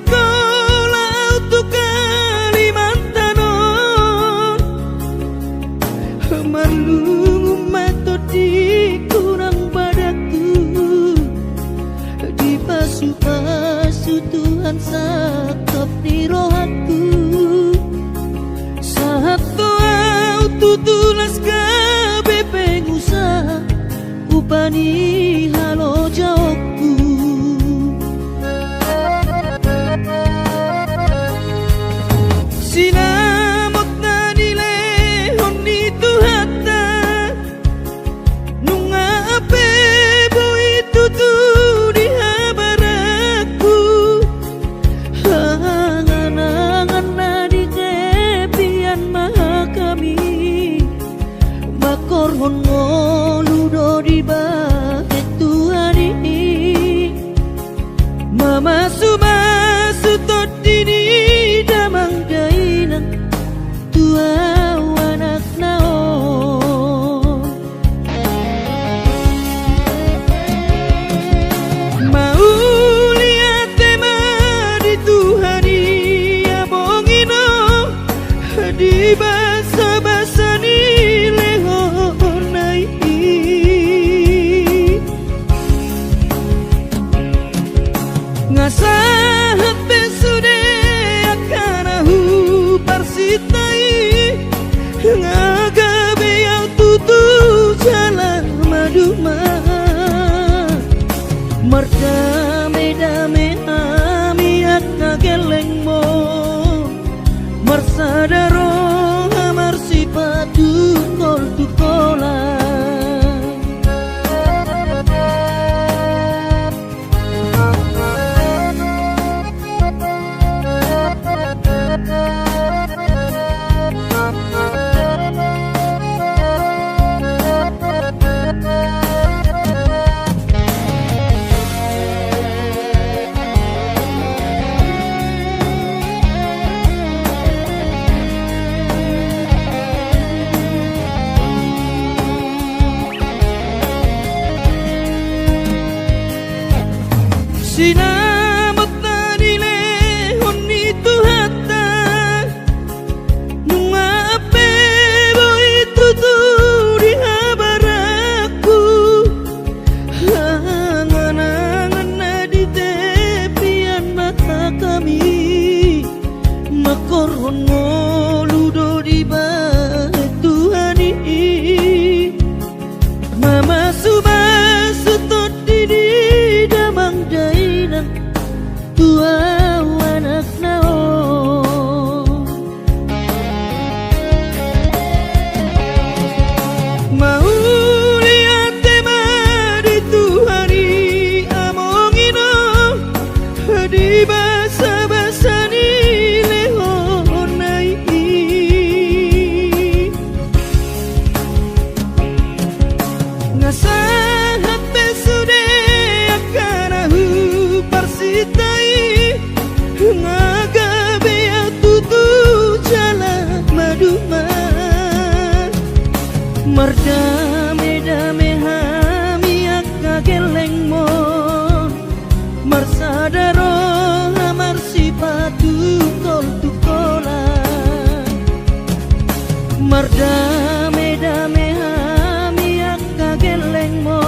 sekolah untuk Kalimantanon marlung matodi kurang padaku di pasu-pasu Tuhan sakap di rohaku saat doa tutulas kabeh pengusaha upani halo jawabku sinamot na nilehon ni Tuhata nunga ape boy tutu di habaraku hanganangan na di kepian maha kami makorhon ngoludo di bahet Tuhan ini mama sumasu todini damang dainang tua anak naon mau lihat tema di Tuhani abongino di basa-basa ni lehonai ngasahat besude akanahu parsitai ngagabe yang tutu jalan maduma merdame-dame amiak nageleng mo marsadaro amar sipatu kol tukola sinamot na nilehon ni Tuhata nunga ape boy tutu di habaraku hanganangan na di tepian mata kami makorhon ngoludo di bahet Tuhan ini mama subasu todini damang dainang tua anak naon mau lihat tema di Tuhani amongino di basa-basa ni lehonai ngasahat besude akanahu parsitai ngagabe yang tutu jalan maduma merdame-dame hamiak kageleng mo marsadaro amar sipatu kol tukola merdame-dame hamiak kageleng mo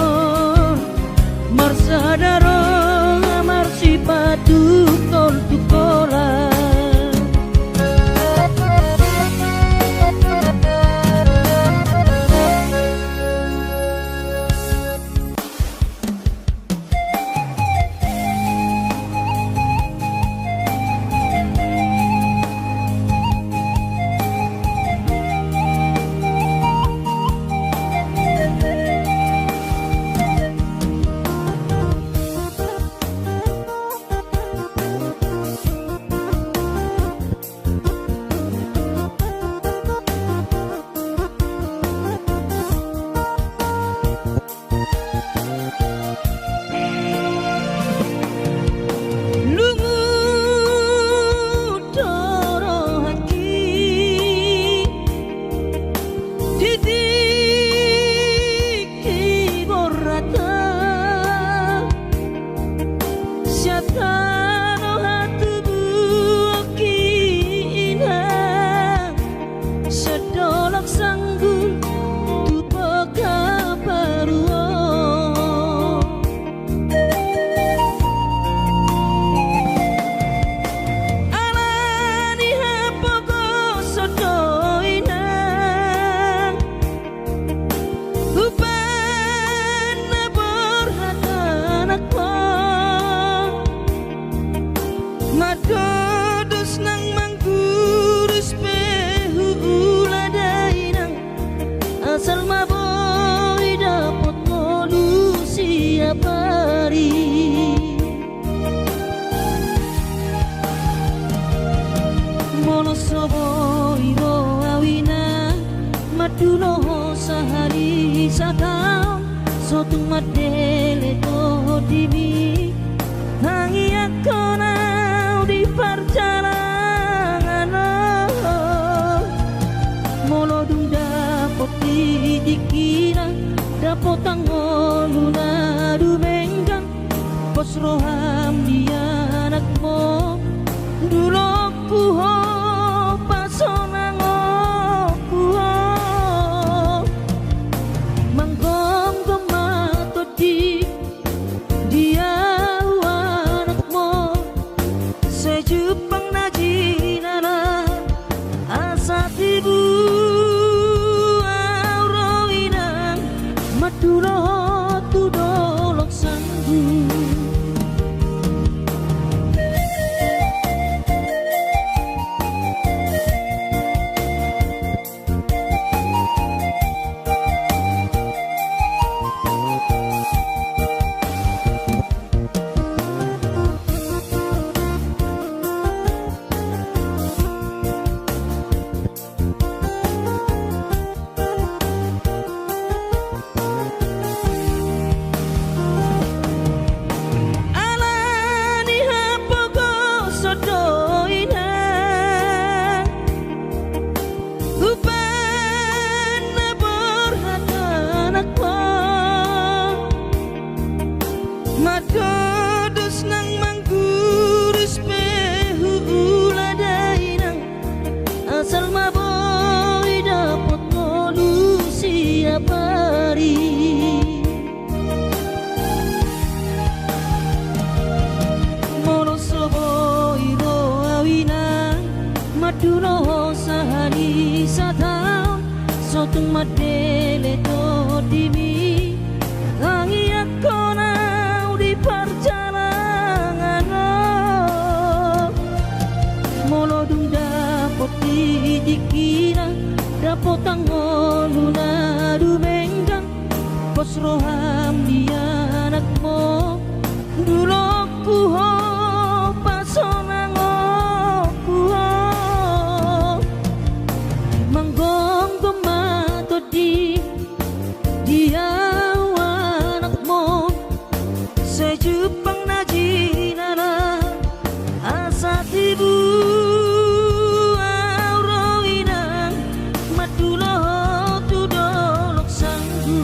marsadaro amar sipatu kol tukola sanggul tupo kaparuo alani hapoko sodoina upana borhatanakmo madodos nang manggurus pehu uladainang asal maboy dapat molusi apari monosoboy ro awina maduno sahari sataon sotung madele to dimi hangi akona di perjalanan molodung dapot dikira dapot angoluna dumenggang pos roham dia anakmo dulu kuho pasonango kuho manggong gemato di dia sejupang najinana asat ibu aurawinang madulo tudolok sanggu madodos nang manggurus pehu uladainang asal maboy dapat molusi apari monosoboy ro awinang maduno sahani sataon sotung madele to dimi hangi akona di perjalanan molodung dapot dikira dapot angoluna dumenggang pos roham dia anakmo dulu kuho pasonango kuho manggong gemato di dia anakmo sejupang najinana asat ibu aurawinang madulo tudolok sanggu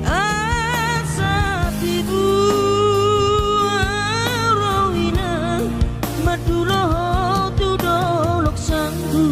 asat ibu aurawinang madulo tudolok sanggu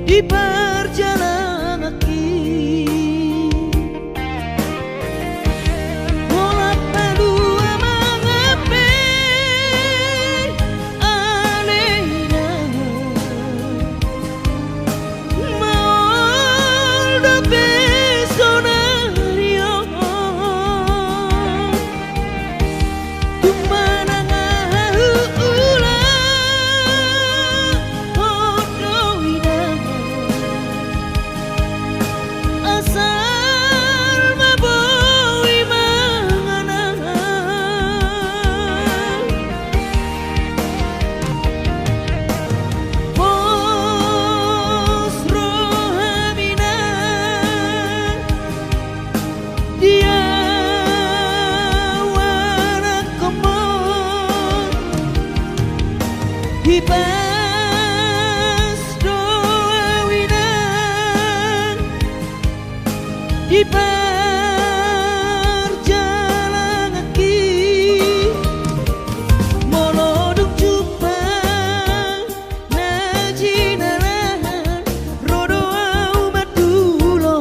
di perjalanan kaki. Bola padua mengepe anehnya molda pesonario tumanang ulah hodo inang asal maboy manganang pos rohamina dia wana komon hibas doa winan di perjalanan kaki. Moloduk jupang najinaran rodo umat dulo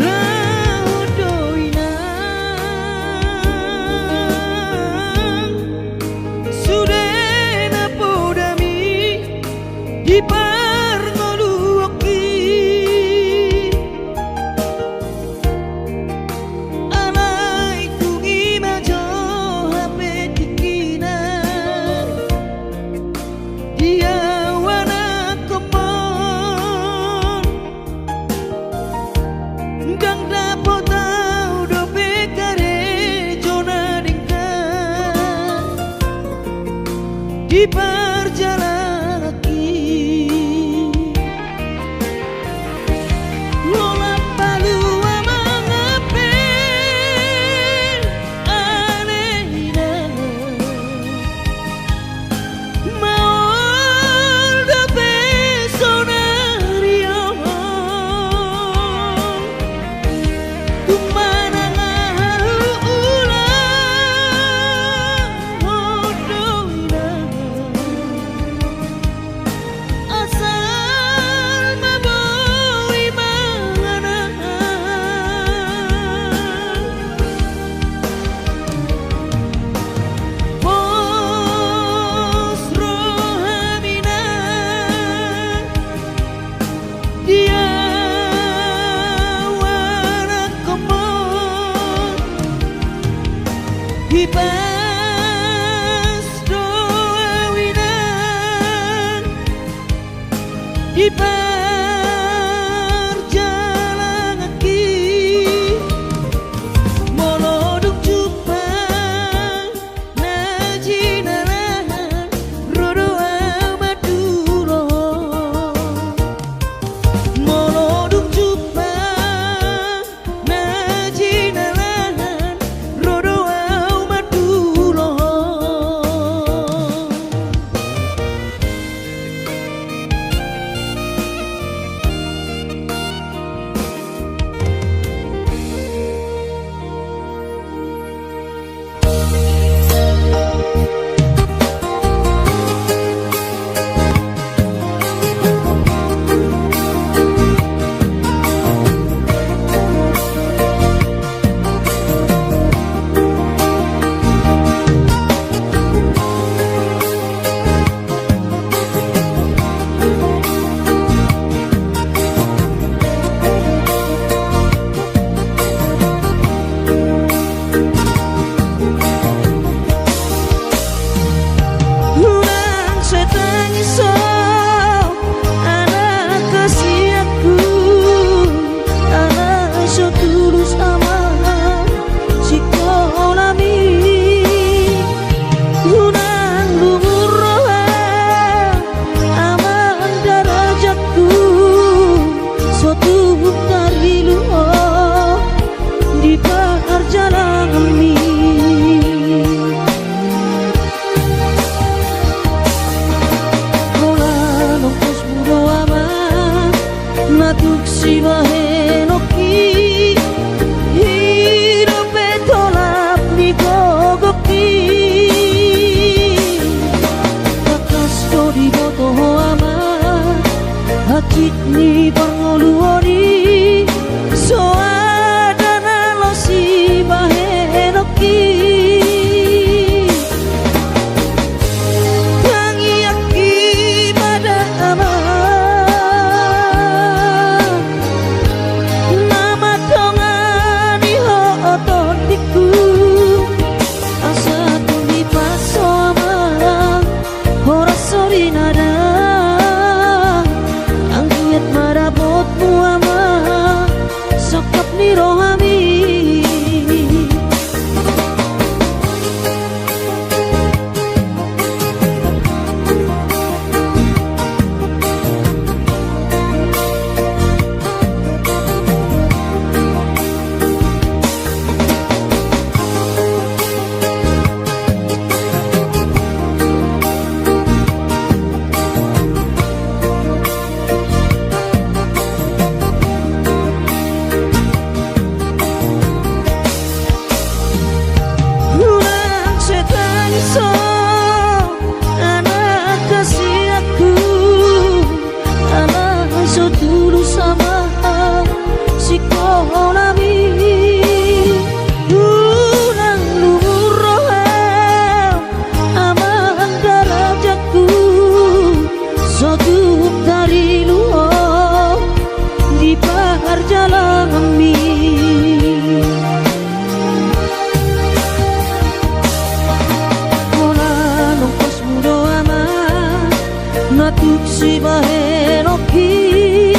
rodo inang sudena podami di parngoluoki alai tungi majo hape tikinan dia wana komon gang dapat tahu do bekare jona dingkan di perjalanan kaki. Lola palua mengepe anehnya molda pesonario tumanang ulah hodo inang asal maboy manganang pos rohamina dia wana komon hibas doa winan di perjalanan kaki. Moloduk jupang najinaran rodo amat dulo moloduk jupang najinaran rodo amat dulo. hajit ni pangoluoni soadana lo si bahenoki tangi aki pada ama nama dongani ho ototiku asa tumi pasoma ora sori nada angkiat marabot muama sokap ni rohami so anak kasih aku anak so dulu sama si kolami ulang lumur roham aman darajatku so duk dari luar di bahar jalan mi natuk si bahenoki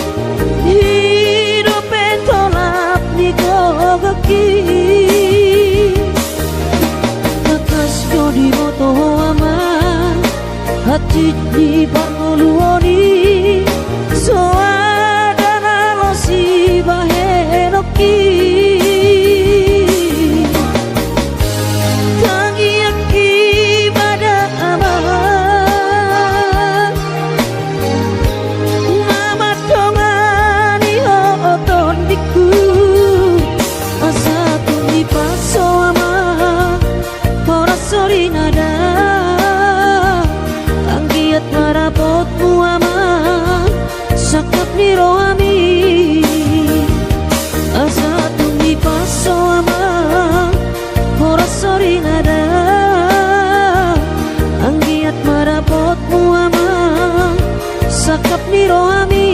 hidup entolap ni gogaki kakas ko di moto ama hati di pangoluoni soadana lo si bahenoki tangi aki pada ama sorry nada anggiat marabot muama sakap ni rohami asa tumi paso ama ora sorry nada anggiat marabot muama sakap ni rohami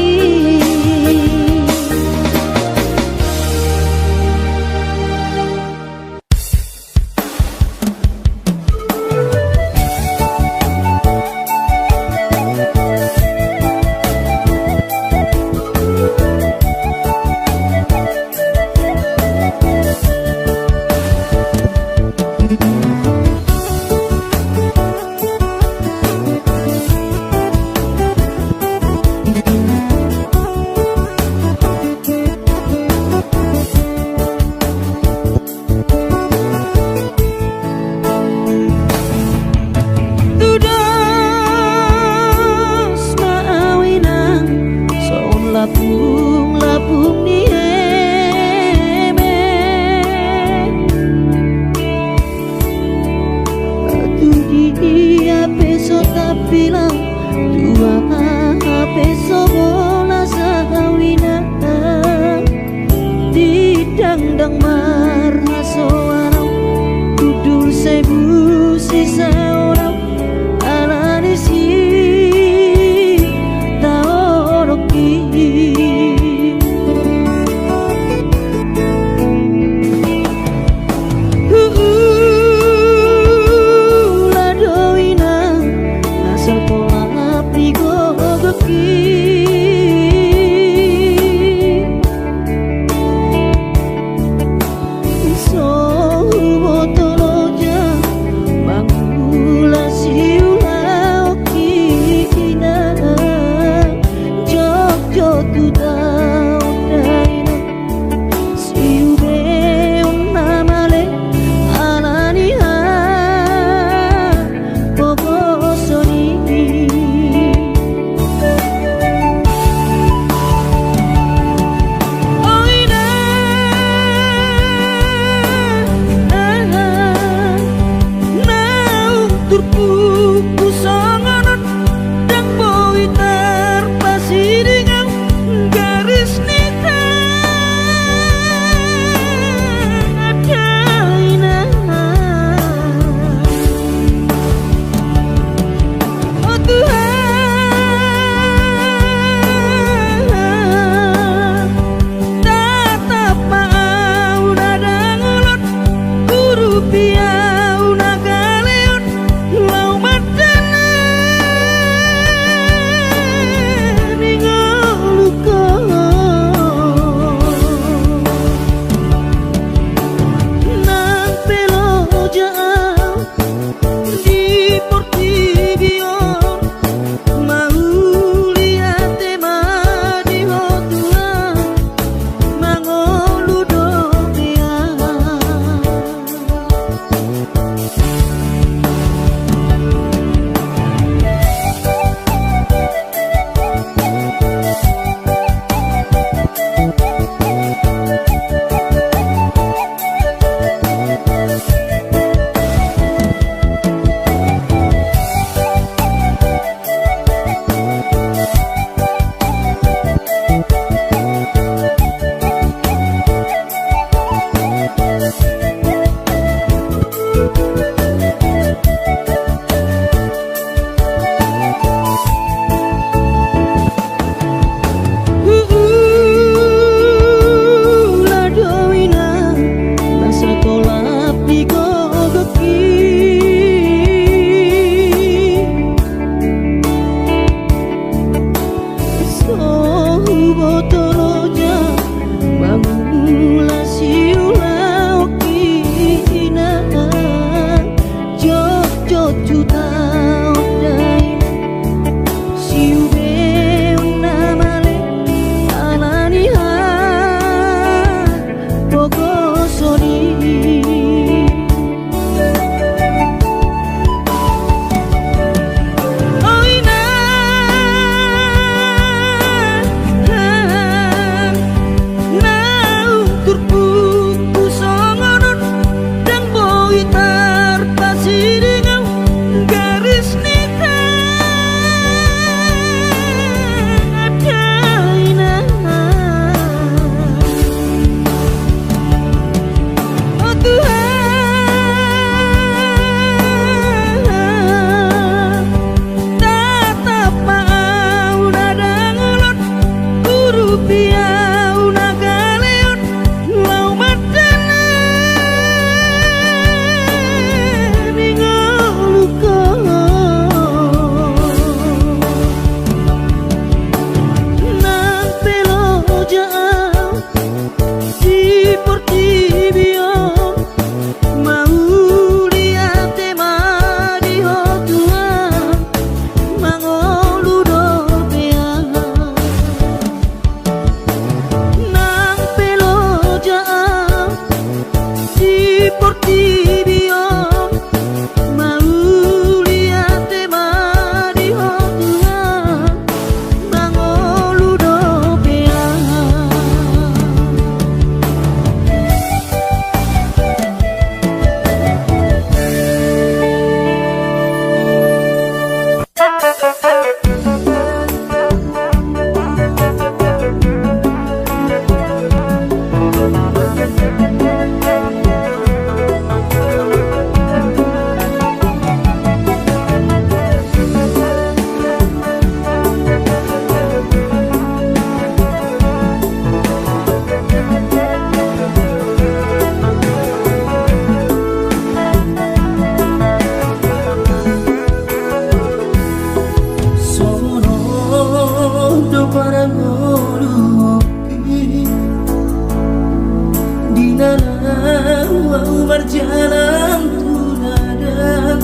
berjalan tunada,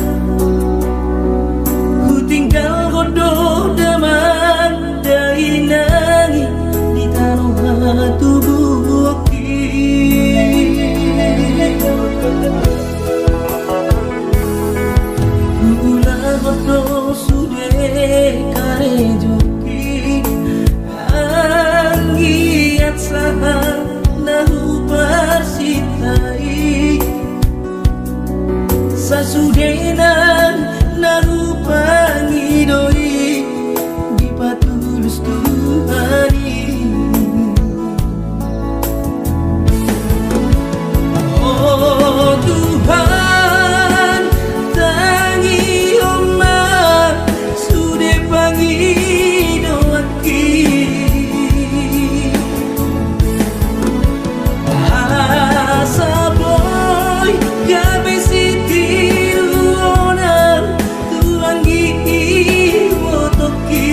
ku tinggal godoh daman dari nangis di tanah tubuh ulah godoh sudah kare juki angiat sah nahu persitai sasudenan narupangi doi di patulus Tuhani. Oh Tuhan, tangi omah sude pangi doaki asa boy gabe siti onar tuangi wotoki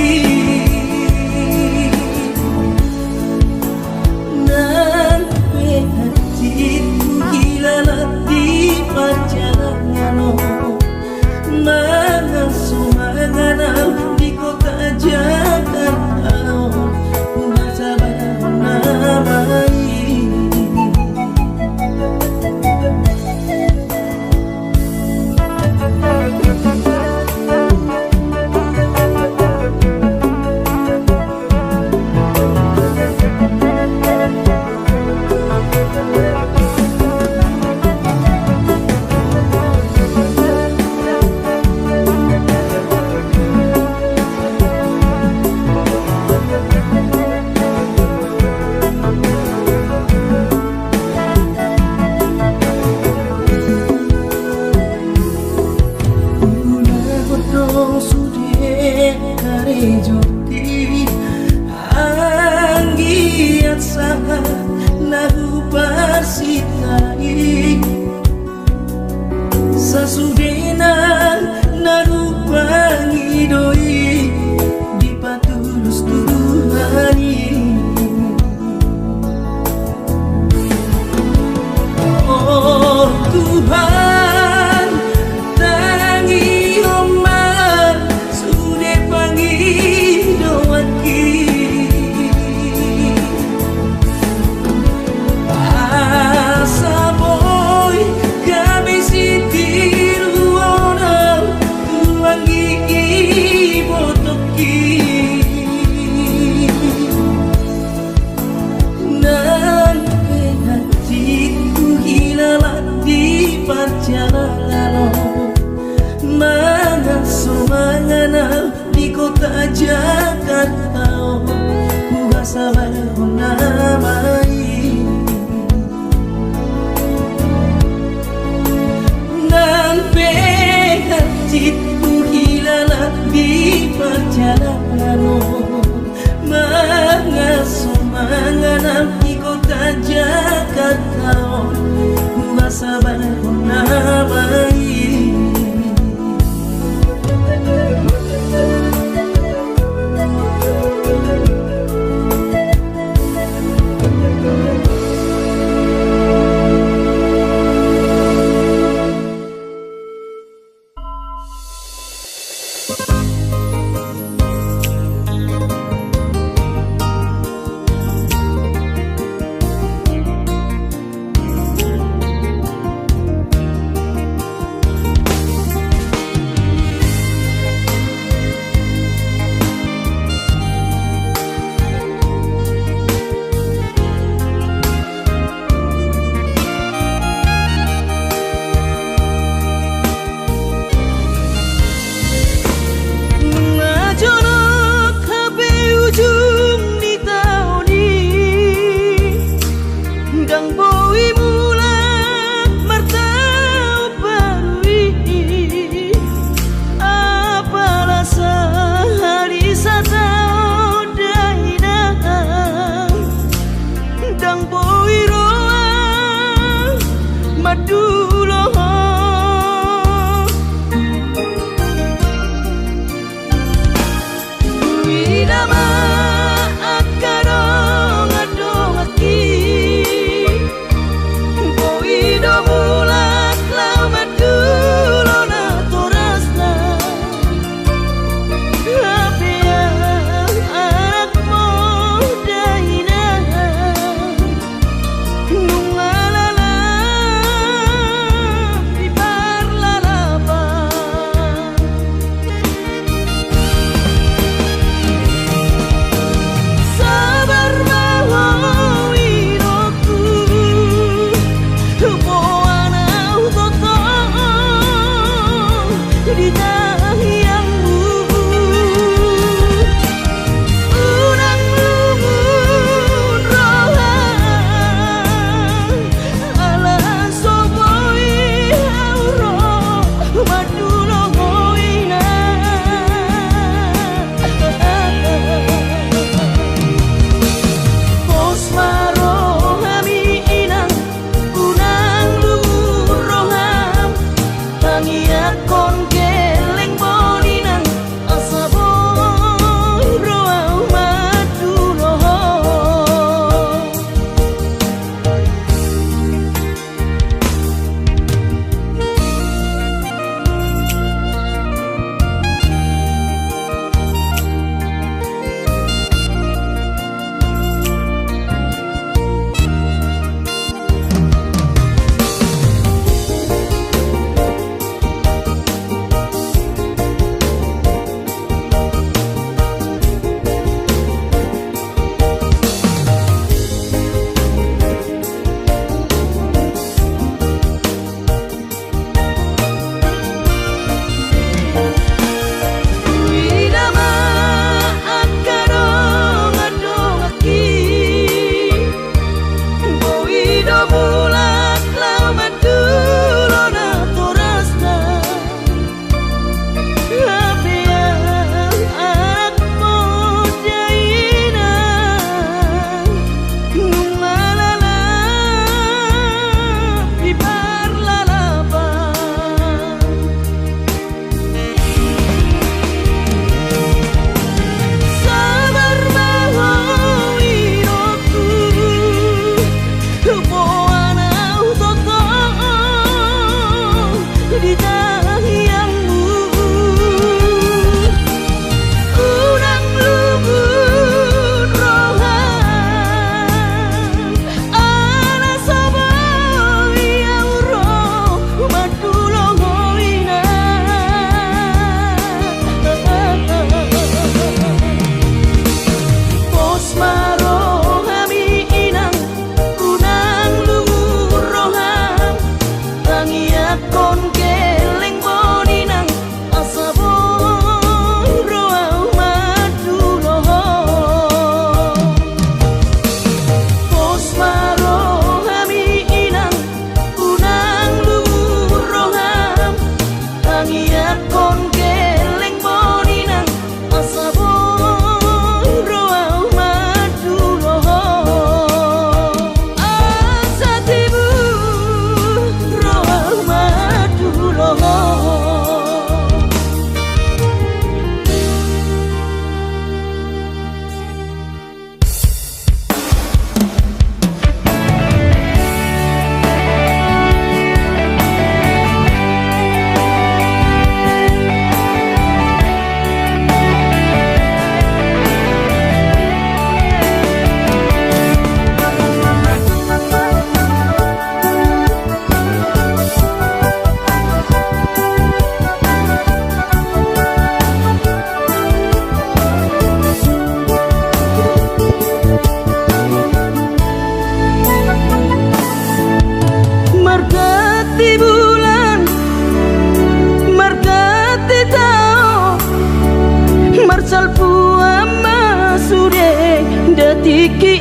ketiki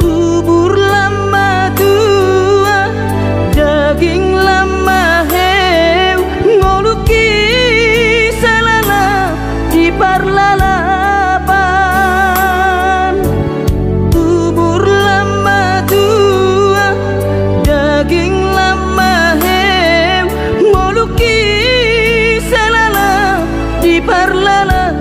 bubur lama tua daging lama heu ngoluki salala di parlalapan bubur lama tua daging lama heu ngoluki salala di parlalapan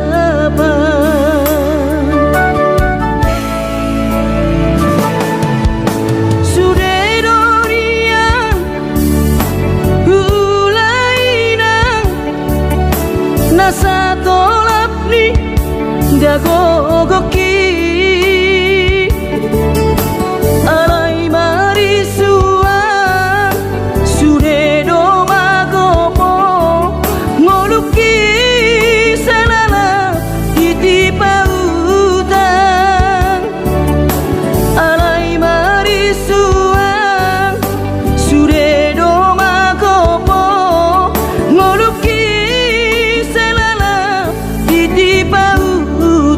nasa tolap ni dagogoki alai marisua sude do magopo ngoluki salala titipa utang alai marisua sude do magopo ngoluki di pautan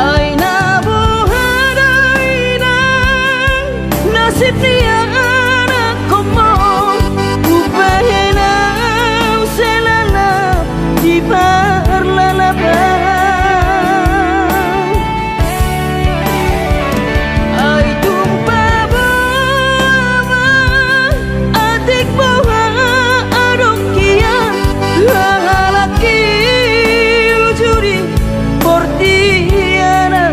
aina bohadaina nasib dia anak komo upahena selala di parlalapan ai tumpah bawa adik bawa lalaki ujuri portiana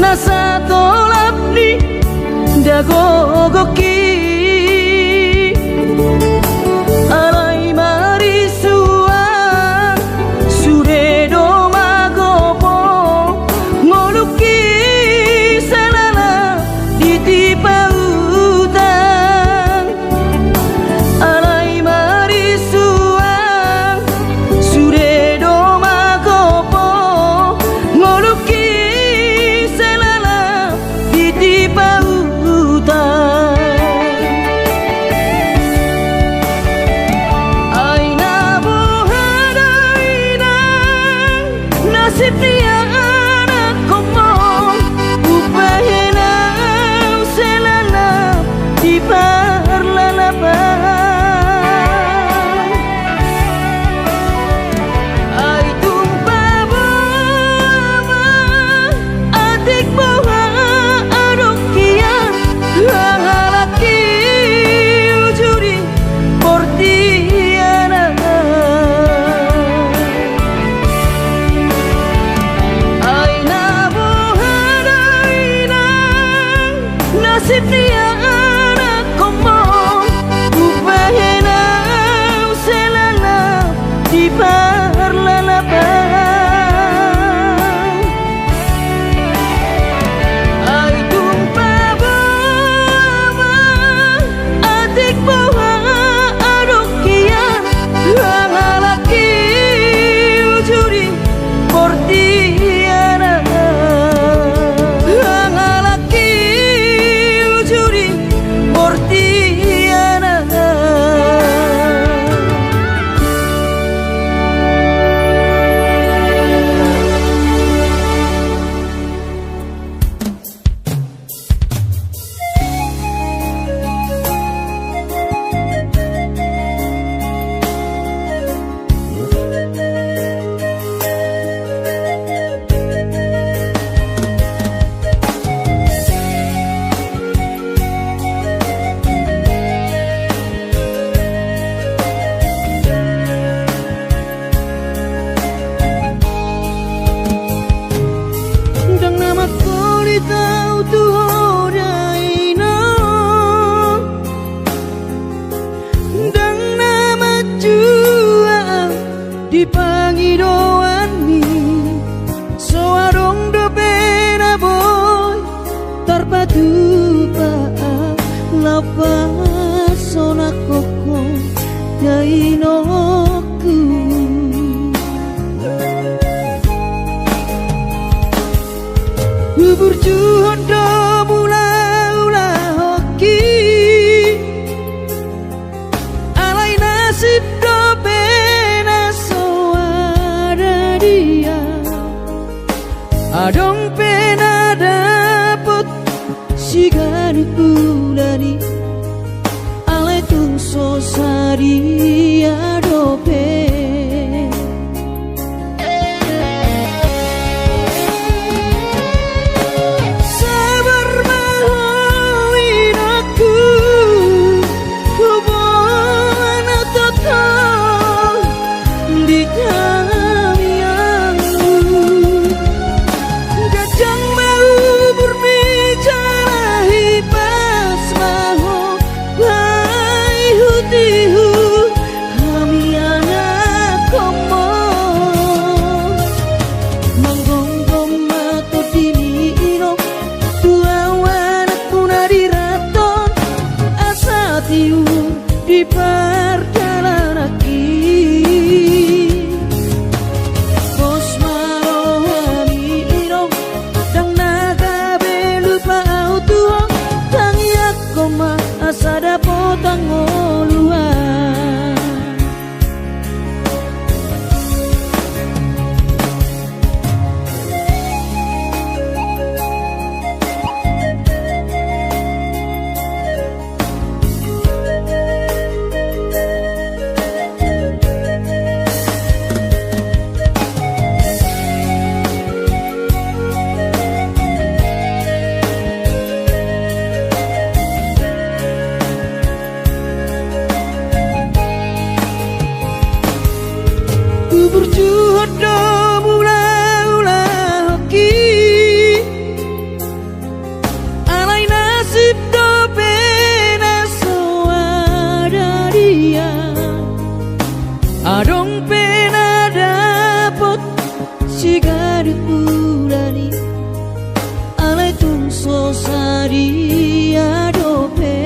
nasa tolap ni dagogoki alai marisua sude do magopo ngoluki salala ditipa utang alai marisua sude do magopo ngoluki di pautan pangidoanmi soarong do pena boy terpadu paa lapas sona koko dainoku bubur juhon do mula-ula hoki alai nasib do pena soara dia adong pena dapet sigar bulani alai tung sosari adope sabar mahoin aku hubungan total di kamianmu gajang mau berbicara hipas maho bai hutihu kami anak komo manggonggong mato dini ino tua wana kunari raton asa tiu di perjalanaki bos marohami ino dang naga belupa autuo tang yakoma asada potang oluan berjuhud do mula-ula hoki alai nasib do pena soada dia adong pena dapot sigar bulani alai tung sosari adope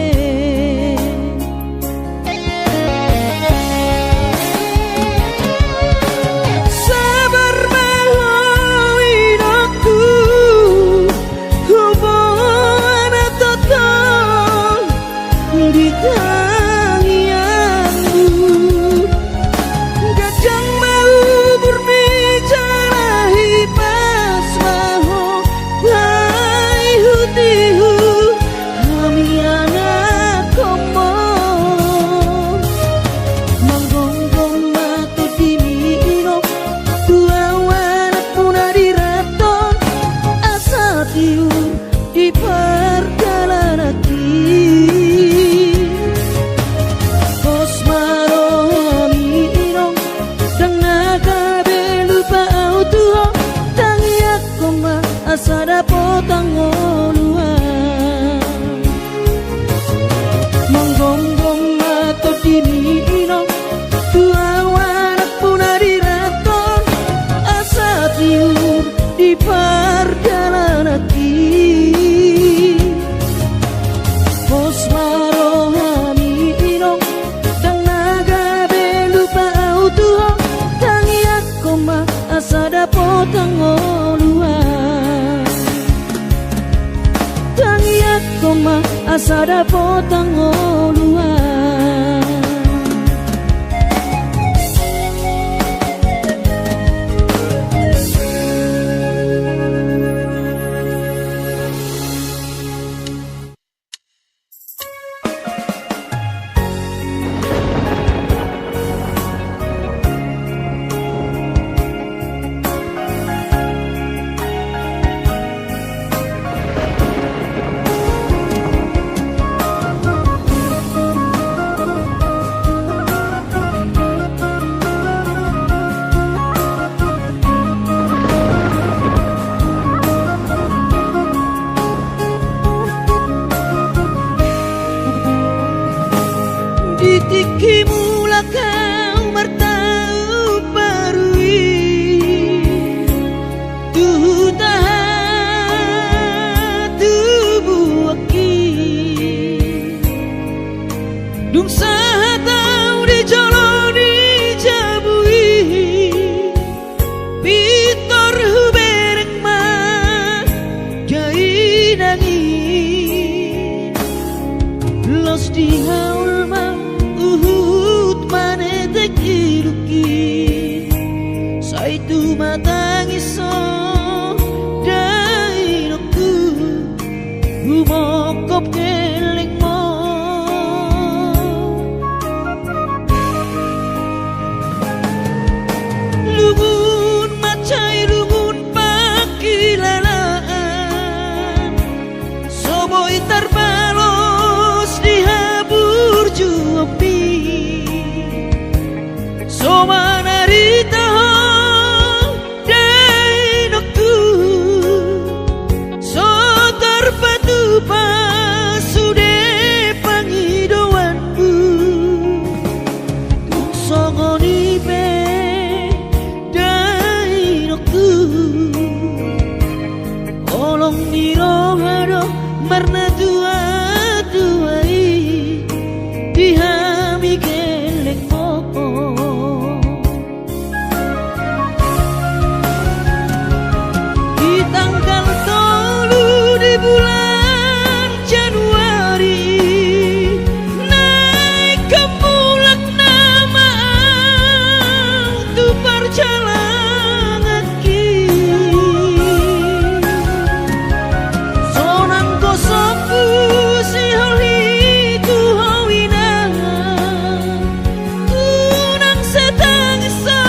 somanarita dai nokku so terpatu pasude pangidoanku songoni pe dai nokku olong dirohado marna tua tuai dihami geleng mopo di tanggal 3 di bulan Januari naik ke mulak nama tu perjalanan ki sonang kosoku si holi tu hawina tunang setang sa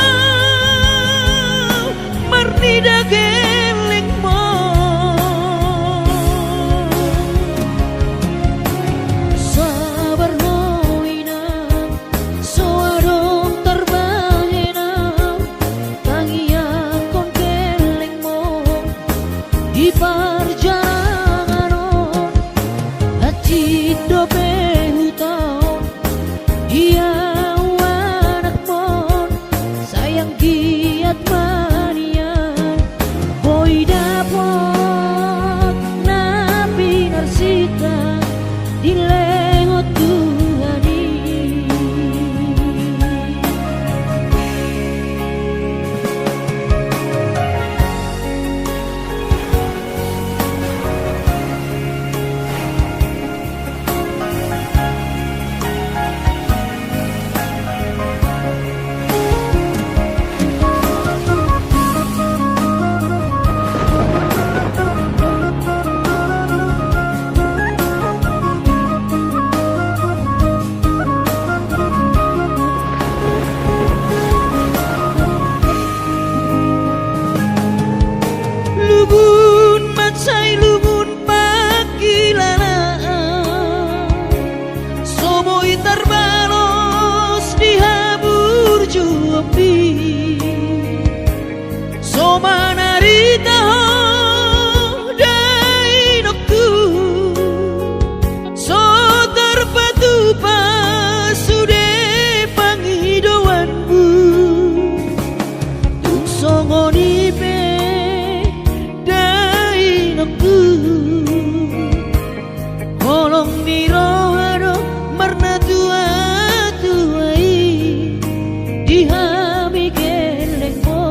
marnida geleng mo sabar noina soadong terbahena tangia kon geleng mo di perjalanan hati dobe hutau dia anak mon sayang giat manian boy dapot napi narsita di lewat Tuhani lubun matsai lubun pakilala somoy terbalos di habur juapi somanarita dai nokku so terpatu pasude pangidoanku tung songoni pe olong dirohado marna tua tuai dihami geleng mo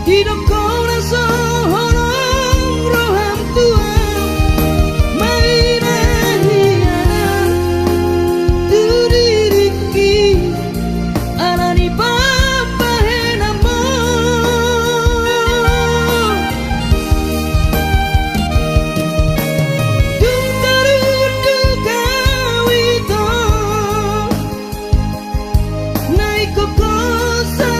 Hidup kau rasa horong roham tua mainan hianat tu diriki alani papa henamo Tuntarudu kawito naiko kosa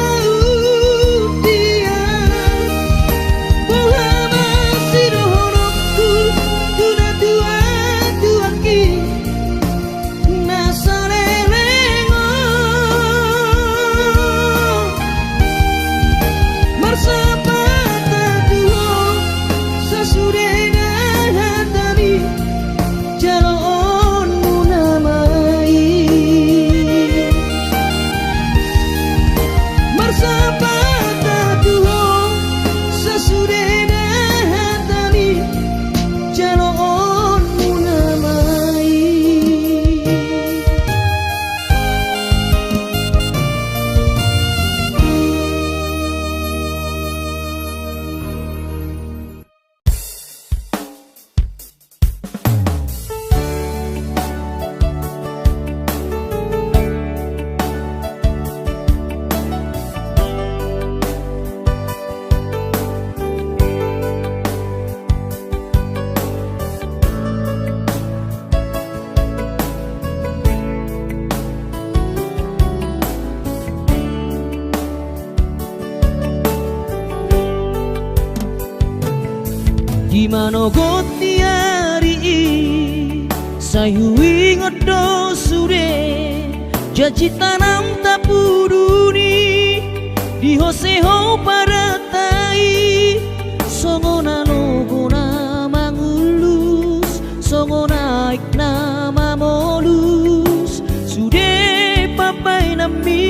Gimana goti hari sayui ngodo sure janji tanam tak puduni di hoseho pada tai songona logona mangulus songona iknama molus sude papai nami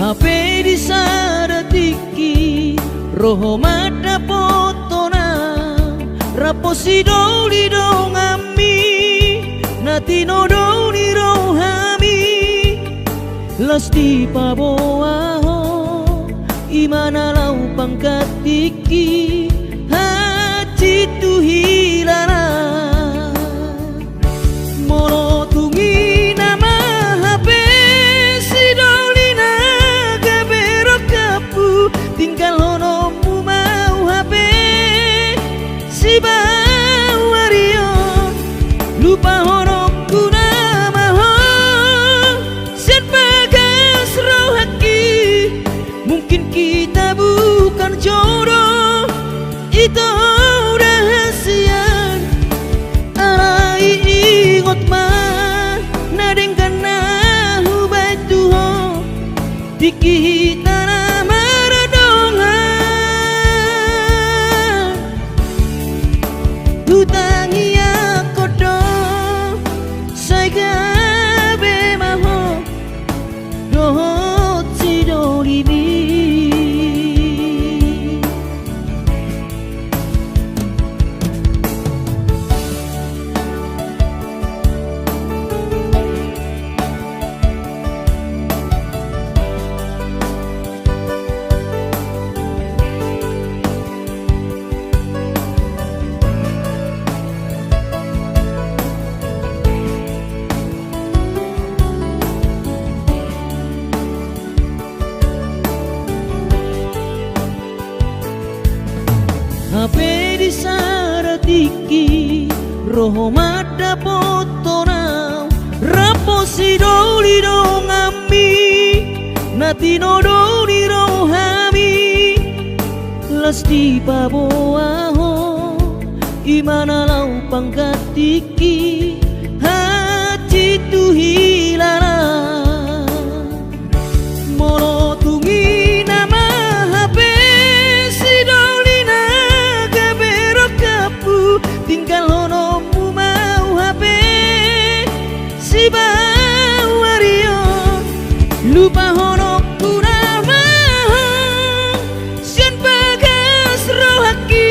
HP di sadatiki roho mata potona raposi doli dongami nati no doli rohami lasti paboaho imana lau pangkatiki hati tu hilala molo tungi nama HP si doli naga berok kapu tinggal honomu mau HP si bawario lupa honokku nama ho sen bagas rohaki mungkin kita bukan jodoh itu rahasian alai ingot mah nadeng kana hubai tuho dikita Utangia kodo saiga be maho dohot sidori bi HP di saratiki roho mata potona raposi doli dongami nati no doli rohami lasti paboaho imana lau pangkatiki hati tu hilala molo tungi nama HP si doli naga berok kapu tinggal honomu mau HP si bawario lupa honokku nama sian bagas rohaki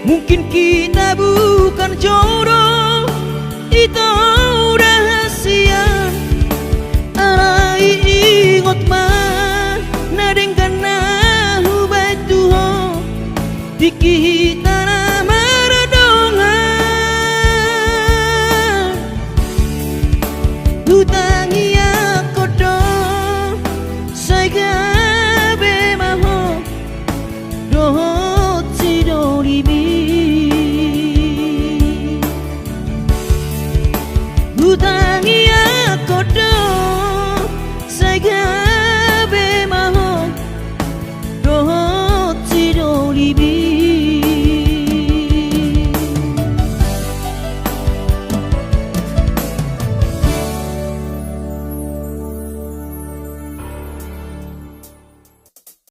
mungkin kita bukan jodoh itu rahasian kot ma na deng kana hu bai tu ho dikita